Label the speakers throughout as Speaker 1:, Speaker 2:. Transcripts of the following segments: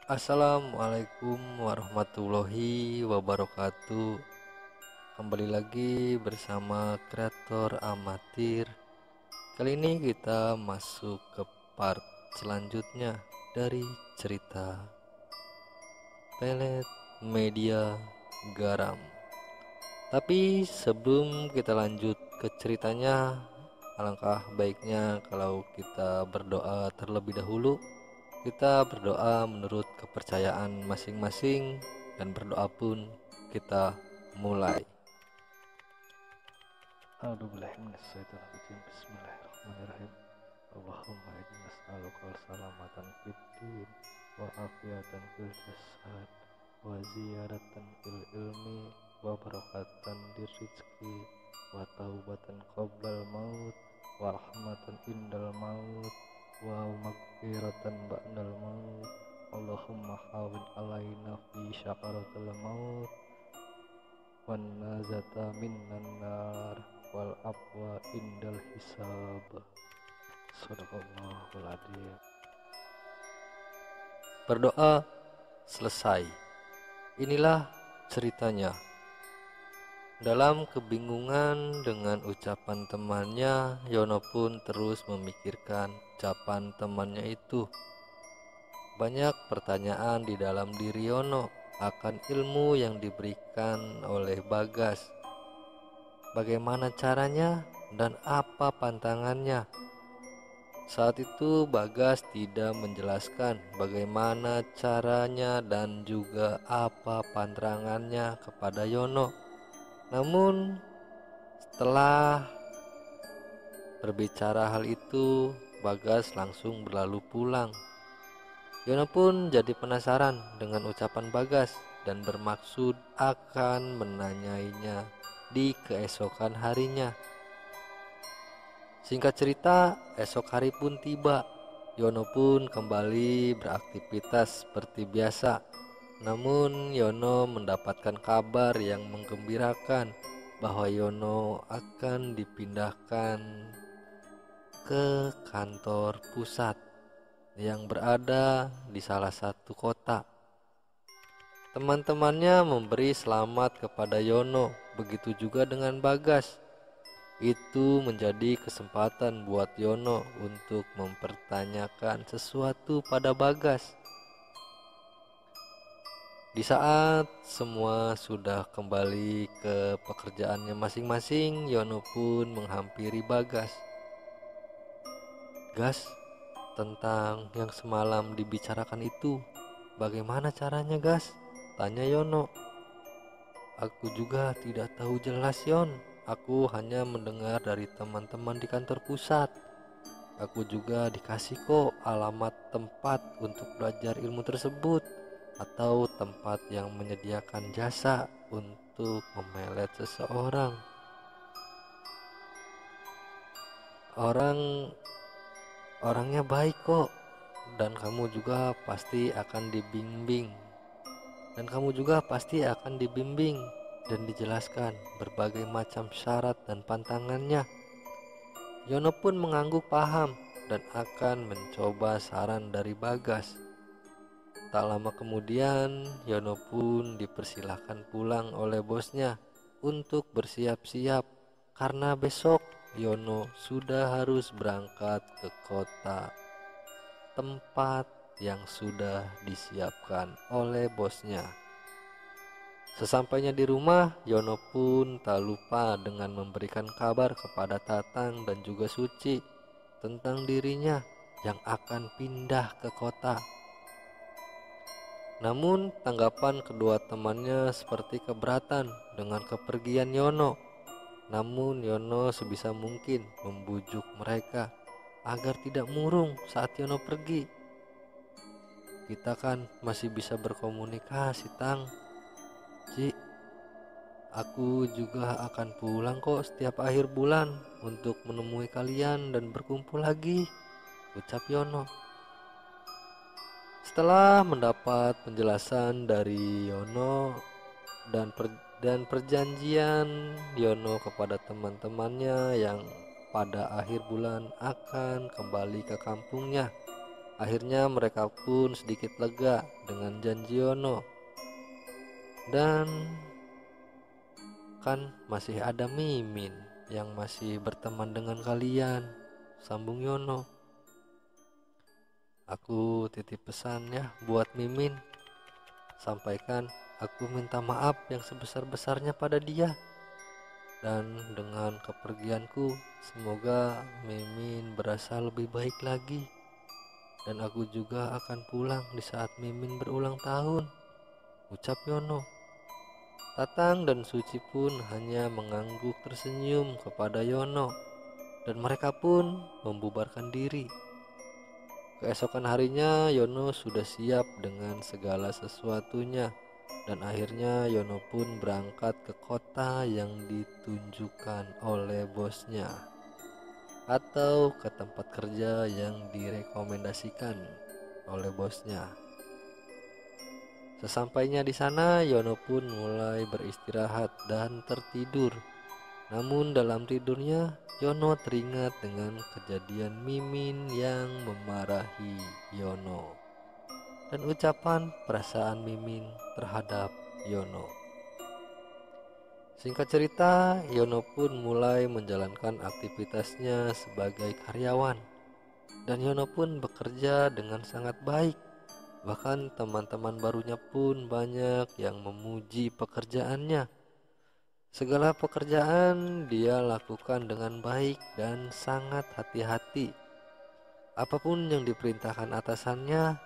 Speaker 1: Assalamualaikum warahmatullahi wabarakatuh. Kembali lagi bersama kreator amatir. Kali ini kita masuk ke part selanjutnya dari cerita Pelet Media Garam. Tapi sebelum kita lanjut ke ceritanya, alangkah baiknya kalau kita berdoa terlebih dahulu. Kita berdoa menurut kepercayaan masing-masing, dan berdoa pun kita mulai. Bismillahirrahmanirrahim. Allahumma inni nas'aluka salamatan fid din wa afiatan fil jasad wa ziyaratan fil ilmi wa barakatan di rizki wa taubatan qoblal maut wa rahmatan indal maut wa maghfiratan ba'dal maut. Allahumma hawin alaina fi syakaratul maut wan nazata minnan nar wal afwa indal hisab. Sadaqallahul adzim. Berdoa selesai. Inilah ceritanya. Dalam kebingungan dengan ucapan temannya, Yono pun terus memikirkan ucapan temannya itu. Banyak pertanyaan di dalam diri Yono akan ilmu yang diberikan oleh Bagas. Bagaimana caranya dan apa pantangannya? Saat itu Bagas tidak menjelaskan bagaimana caranya dan juga apa pantangannya kepada Yono. Namun setelah berbicara hal itu, Bagas langsung berlalu pulang. Yono pun jadi penasaran dengan ucapan Bagas dan bermaksud akan menanyainya di keesokan harinya. Singkat cerita, esok hari pun tiba. Yono pun kembali beraktivitas seperti biasa. Namun Yono mendapatkan kabar yang menggembirakan bahwa Yono akan dipindahkan ke kantor pusat yang berada di salah satu kota. Teman-temannya memberi selamat kepada Yono, begitu juga dengan Bagas. Itu menjadi kesempatan buat Yono untuk mempertanyakan sesuatu pada Bagas. Di saat semua sudah kembali ke pekerjaannya masing-masing, Yono pun menghampiri Bagas. Gas, tentang yang semalam dibicarakan itu, bagaimana caranya, Gas? Tanya Yono. Aku juga tidak tahu jelas, Yon. Aku hanya mendengar dari teman-teman di kantor pusat. Aku juga dikasih kok alamat tempat untuk belajar ilmu tersebut, atau tempat yang menyediakan jasa untuk memelet seseorang. Orangnya baik kok, dan kamu juga pasti akan dibimbing. Dan dijelaskan berbagai macam syarat dan pantangannya. Yono pun mengangguk paham dan akan mencoba saran dari Bagas. Tak lama kemudian, Yono pun dipersilahkan pulang oleh bosnya untuk bersiap-siap karena besok Yono sudah harus berangkat ke kota, tempat yang sudah disiapkan oleh bosnya. Sesampainya di rumah, Yono pun tak lupa dengan memberikan kabar kepada Tatang dan juga Suci tentang dirinya yang akan pindah ke kota. Namun tanggapan kedua temannya seperti keberatan dengan kepergian Yono. Namun Yono sebisa mungkin membujuk mereka agar tidak murung saat Yono pergi. Kita kan masih bisa berkomunikasi, Tang. Ci, aku juga akan pulang kok setiap akhir bulan untuk menemui kalian dan berkumpul lagi, ucap Yono. Setelah mendapat penjelasan dari Yono dan perjanjian Yono kepada teman-temannya yang pada akhir bulan akan kembali ke kampungnya, Akhirnya mereka pun sedikit lega dengan janji Yono. Dan kan masih ada Mimin yang masih berteman dengan kalian, sambung Yono. Aku titip pesan ya buat Mimin. Sampaikan aku minta maaf yang sebesar-besarnya pada dia. Dan dengan kepergianku, semoga Mimin berasa lebih baik lagi. Dan aku juga akan pulang di saat Mimin berulang tahun, ucap Yono. Tatang dan Suci pun hanya mengangguk tersenyum kepada Yono, dan mereka pun membubarkan diri. Keesokan harinya Yono sudah siap dengan segala sesuatunya, dan akhirnya Yono pun berangkat ke kota yang ditunjukkan oleh bosnya atau ke tempat kerja yang direkomendasikan oleh bosnya. Sesampainya di sana, Yono pun mulai beristirahat dan tertidur. Namun dalam tidurnya, Yono teringat dengan kejadian Mimin yang memarahi Yono dan ucapan perasaan Mimin terhadap Yono. Singkat cerita, Yono pun mulai menjalankan aktivitasnya sebagai karyawan, dan Yono pun bekerja dengan sangat baik. Bahkan teman-teman barunya pun banyak yang memuji pekerjaannya. Segala pekerjaan dia lakukan dengan baik dan sangat hati-hati. Apapun yang diperintahkan atasannya,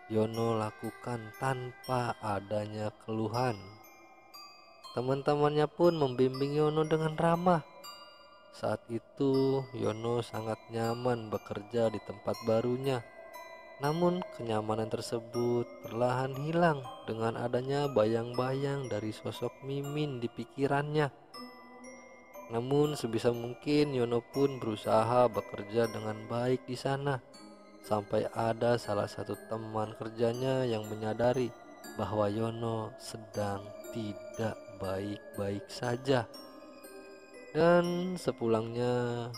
Speaker 1: Yono lakukan tanpa adanya keluhan. Teman-temannya pun membimbing Yono dengan ramah. Saat itu Yono sangat nyaman bekerja di tempat barunya. Namun kenyamanan tersebut perlahan hilang dengan adanya bayang-bayang dari sosok Mimin di pikirannya. Namun sebisa mungkin Yono pun berusaha bekerja dengan baik di sana. Sampai ada salah satu teman kerjanya yang menyadari bahwa Yono sedang tidak baik-baik saja. Dan sepulangnya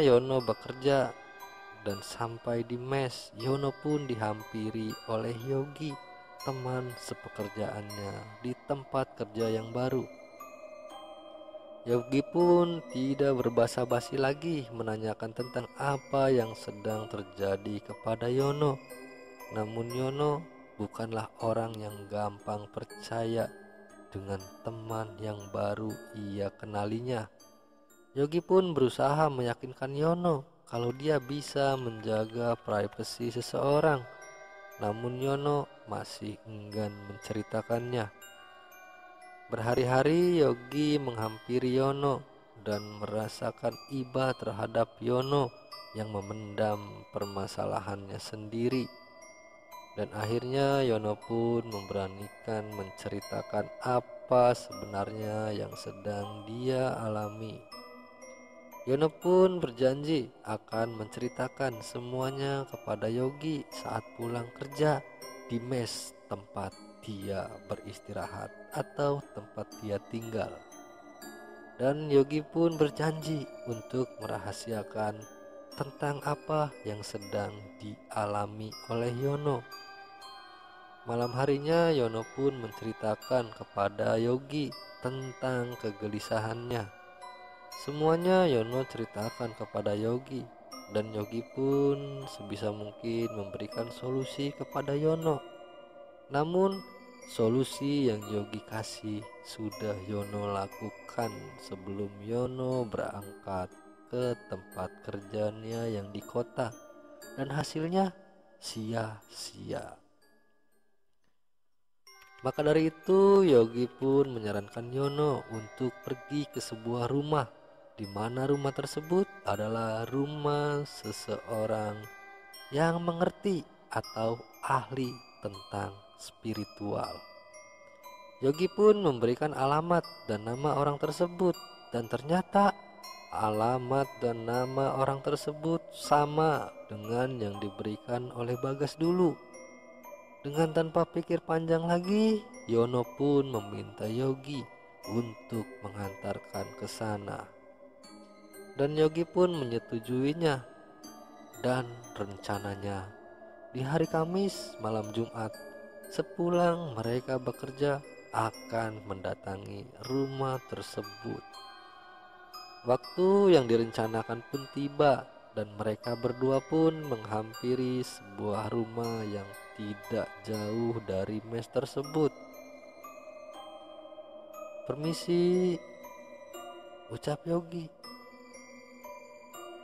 Speaker 1: Yono bekerja, dan sampai di mes, Yono pun dihampiri oleh Yogi, teman sepekerjaannya di tempat kerja yang baru. Yogi pun tidak berbasa-basi lagi menanyakan tentang apa yang sedang terjadi kepada Yono. Namun Yono bukanlah orang yang gampang percaya dengan teman yang baru ia kenalinya. Yogi pun berusaha meyakinkan Yono kalau dia bisa menjaga privasi seseorang. Namun Yono masih enggan menceritakannya. Berhari-hari Yogi menghampiri Yono dan merasakan iba terhadap Yono yang memendam permasalahannya sendiri. Dan akhirnya Yono pun memberanikan menceritakan apa sebenarnya yang sedang dia alami. Yono pun berjanji akan menceritakan semuanya kepada Yogi saat pulang kerja di mes tempat dia beristirahat atau tempat dia tinggal. Dan Yogi pun berjanji untuk merahasiakan tentang apa yang sedang dialami oleh Yono. Malam harinya Yono pun menceritakan kepada Yogi tentang kegelisahannya. Semuanya Yono ceritakan kepada Yogi, dan Yogi pun sebisa mungkin memberikan solusi kepada Yono. Namun solusi yang Yogi kasih sudah Yono lakukan sebelum Yono berangkat ke tempat kerjanya yang di kota, dan hasilnya sia-sia. Maka dari itu Yogi pun menyarankan Yono untuk pergi ke sebuah rumah, di mana rumah tersebut adalah rumah seseorang yang mengerti atau ahli tentang spiritual. Yogi pun memberikan alamat dan nama orang tersebut, dan ternyata alamat dan nama orang tersebut sama dengan yang diberikan oleh Bagas dulu. Dengan tanpa pikir panjang lagi, Yono pun meminta Yogi untuk mengantarkan ke sana. Dan Yogi pun menyetujuinya. Dan rencananya di hari Kamis malam Jumat, sepulang mereka bekerja, akan mendatangi rumah tersebut. Waktu yang direncanakan pun tiba, dan mereka berdua pun menghampiri sebuah rumah yang tidak jauh dari mes tersebut. "Permisi," ucap Yogi.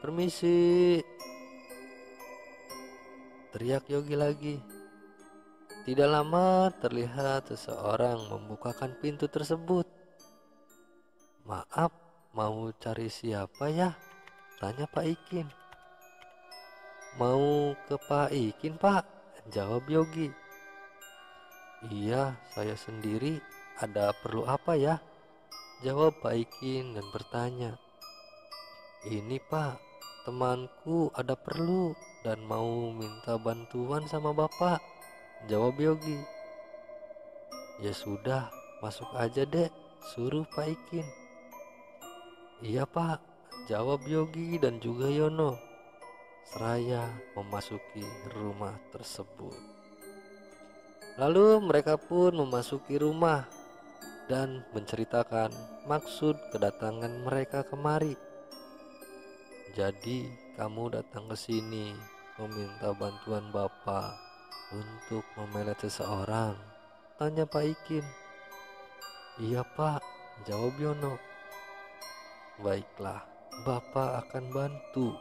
Speaker 1: "Permisi," teriak Yogi lagi. Tidak lama terlihat seseorang membukakan pintu tersebut. "Maaf, mau cari siapa ya?" tanya Pak Ikin. "Mau ke Pak Ikin, Pak," jawab Yogi. "Iya, saya sendiri. Ada perlu apa ya?" jawab Pak Ikin dan bertanya. "Ini Pak, temanku ada perlu dan mau minta bantuan sama Bapak," jawab Yogi. "Ya sudah, masuk aja dek," suruh Pak Ikin. "Iya Pak," jawab Yogi dan juga Yono, seraya memasuki rumah tersebut. Lalu mereka pun memasuki rumah dan menceritakan maksud kedatangan mereka kemari. "Jadi kamu datang ke sini meminta bantuan Bapak untuk memelet seseorang?" tanya Pak Ikin. "Iya Pak," jawab Yono. "Baiklah, Bapak akan bantu.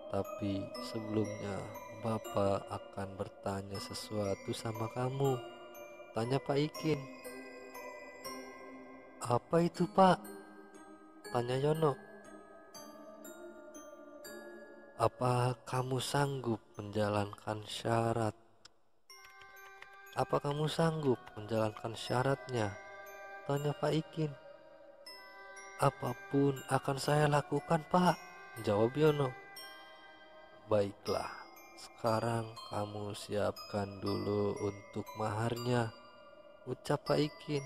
Speaker 1: Tapi sebelumnya Bapak akan bertanya sesuatu sama kamu," tanya Pak Ikin. "Apa itu Pak?" tanya Yono. "Apa kamu sanggup menjalankan syarat? Apa kamu sanggup menjalankan syaratnya?" tanya Pak Ikin. "Apapun akan saya lakukan Pak," jawab Yono. "Baiklah, sekarang kamu siapkan dulu untuk maharnya," ucap Pak Ikin.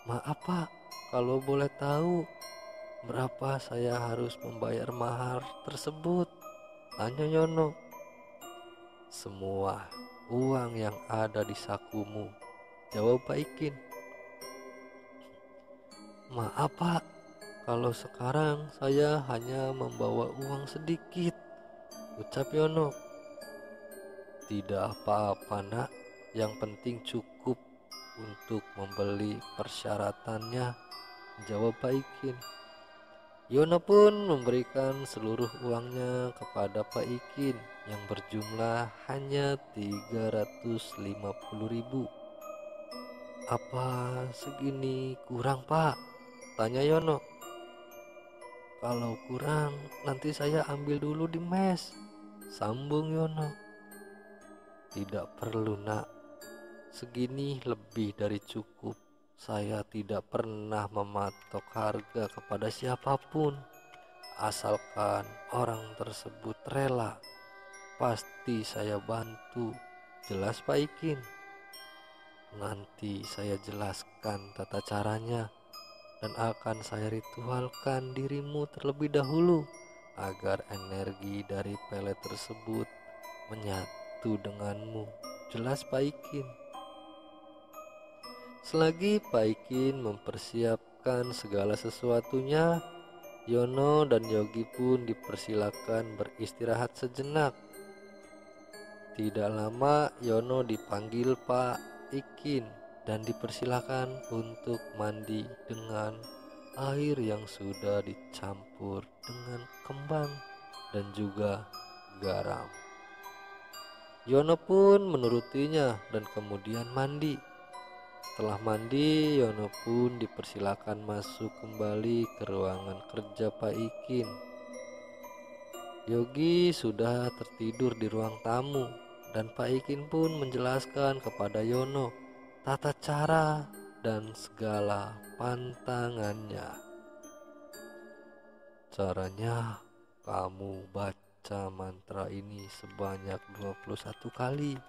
Speaker 1: "Maaf Pak, kalau boleh tahu berapa saya harus membayar mahar tersebut?" tanya Yono. "Semua uang yang ada di sakumu," jawab Pak Ikin. "Maaf Pak, kalau sekarang saya hanya membawa uang sedikit," ucap Yono. "Tidak apa-apa nak, yang penting cukup untuk membeli persyaratannya," jawab Pak Ikin. Yono pun memberikan seluruh uangnya kepada Pak Ikin yang berjumlah hanya 350.000. "Apa segini kurang Pak?" tanya Yono. "Kalau kurang nanti saya ambil dulu di mes," sambung Yono. "Tidak perlu nak, segini lebih dari cukup. Saya tidak pernah mematok harga kepada siapapun. Asalkan orang tersebut rela, pasti saya bantu," jelas Pak Ikin. "Nanti saya jelaskan tata caranya dan akan saya ritualkan dirimu terlebih dahulu agar energi dari pelet tersebut menyatu denganmu," jelas Pak Ikin. Selagi Pak Ikin mempersiapkan segala sesuatunya, Yono dan Yogi pun dipersilakan beristirahat sejenak. Tidak lama Yono dipanggil Pak Ikin dan dipersilakan untuk mandi dengan air yang sudah dicampur dengan kembang dan juga garam. Yono pun menurutinya dan kemudian mandi. Setelah mandi, Yono pun dipersilakan masuk kembali ke ruangan kerja Pak Ikin. Yogi sudah tertidur di ruang tamu dan Pak Ikin pun menjelaskan kepada Yono tata cara dan segala pantangannya. "Caranya kamu baca mantra ini sebanyak 21 kali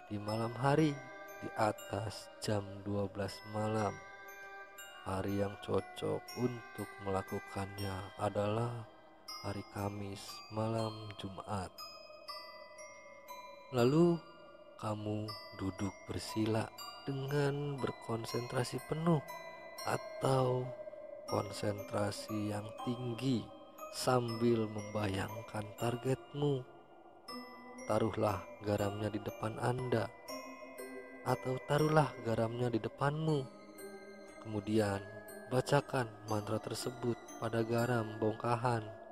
Speaker 1: di malam hari di atas jam 12 malam. Hari yang cocok untuk melakukannya adalah hari Kamis malam Jumat. Lalu kamu duduk bersila dengan berkonsentrasi penuh atau konsentrasi yang tinggi sambil membayangkan targetmu. Taruhlah garamnya di depan Anda atau taruhlah garamnya di depanmu. Kemudian bacakan mantra tersebut pada garam bongkahan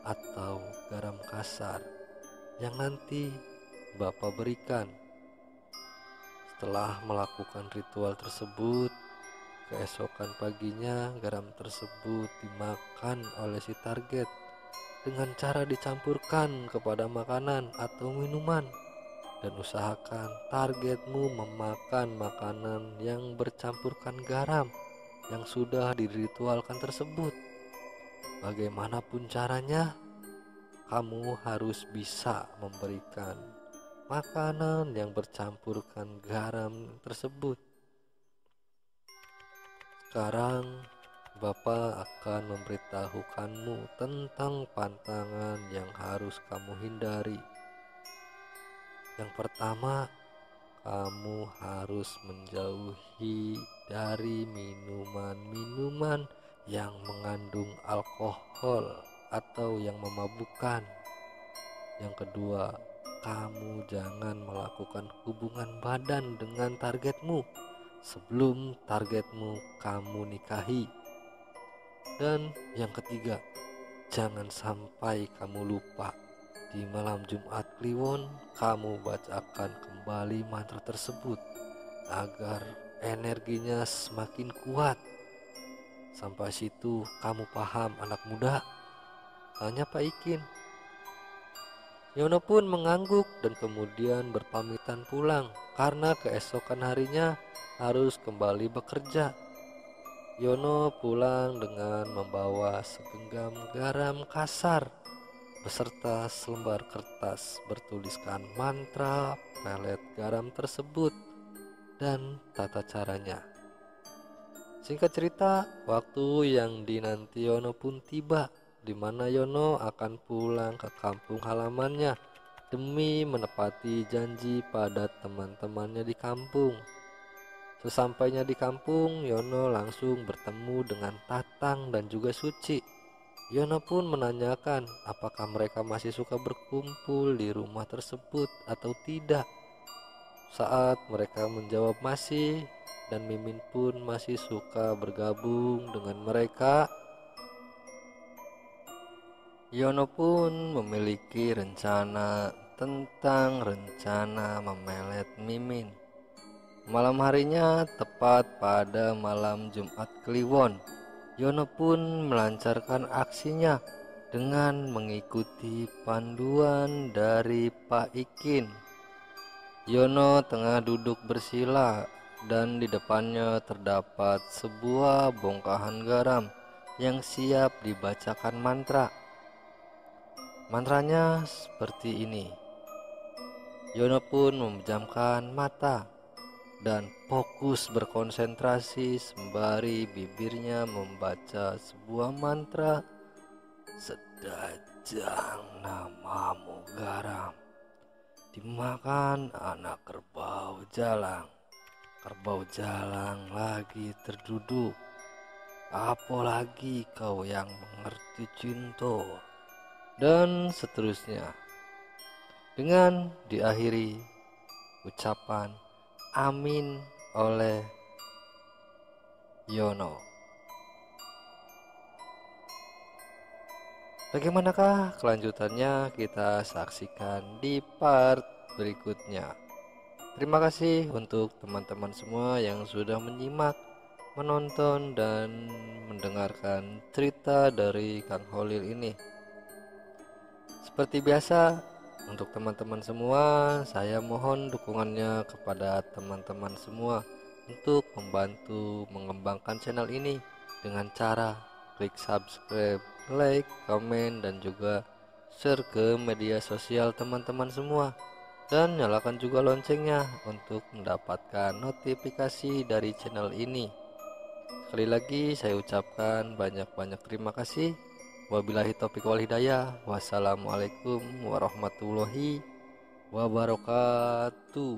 Speaker 1: atau garam kasar yang nanti Bapak berikan. Setelah melakukan ritual tersebut, keesokan paginya garam tersebut dimakan oleh si target dengan cara dicampurkan kepada makanan atau minuman, dan usahakan targetmu memakan makanan yang bercampurkan garam yang sudah diritualkan tersebut. Bagaimanapun caranya, kamu harus bisa memberikan makanan yang bercampurkan garam tersebut. Sekarang Bapak akan memberitahukanmu tentang pantangan yang harus kamu hindari. Yang pertama, kamu harus menjauhi dari minuman-minuman yang mengandung alkohol atau yang memabukkan. Yang kedua, kamu jangan melakukan hubungan badan dengan targetmu sebelum targetmu kamu nikahi. Dan yang ketiga, jangan sampai kamu lupa di malam Jumat Kliwon kamu bacakan kembali mantra tersebut agar energinya semakin kuat. Sampai situ kamu paham anak muda? Tanya Pak Ikin. Yono pun mengangguk dan kemudian berpamitan pulang karena keesokan harinya harus kembali bekerja. Yono pulang dengan membawa segenggam garam kasar beserta selembar kertas bertuliskan mantra pelet garam tersebut dan tata caranya. Singkat cerita, waktu yang dinanti Yono pun tiba, di mana Yono akan pulang ke kampung halamannya demi menepati janji pada teman-temannya di kampung. Sesampainya di kampung, Yono langsung bertemu dengan Tatang dan juga Suci. Yono pun menanyakan apakah mereka masih suka berkumpul di rumah tersebut atau tidak. Saat mereka menjawab masih, dan Mimin pun masih suka bergabung dengan mereka, Yono pun memiliki rencana tentang rencana memelet Mimin. Malam harinya, tepat pada malam Jumat Kliwon, Yono pun melancarkan aksinya dengan mengikuti panduan dari Pak Ikin. Yono tengah duduk bersila dan di depannya terdapat sebuah bongkahan garam yang siap dibacakan mantra. Mantranya seperti ini. Yono pun memejamkan mata dan fokus berkonsentrasi sembari bibirnya membaca sebuah mantra. Sedajang namamu garam, dimakan anak kerbau jalang. Kerbau jalang lagi terduduk, apalagi kau yang mengerti cinta. Dan seterusnya, dengan diakhiri ucapan amin oleh Yono. Bagaimanakah kelanjutannya, kita saksikan di part berikutnya. Terima kasih untuk teman-teman semua yang sudah menyimak, menonton, dan mendengarkan cerita dari Kang Holil ini. Seperti biasa, untuk teman-teman semua, saya mohon dukungannya kepada teman-teman semua untuk membantu mengembangkan channel ini dengan cara klik subscribe, like, komen, dan juga share ke media sosial teman-teman semua. Dan nyalakan juga loncengnya untuk mendapatkan notifikasi dari channel ini. Sekali lagi saya ucapkan banyak-banyak terima kasih. Wabillahi taufiq wal hidayah. Wassalamualaikum warahmatullahi wabarakatuh.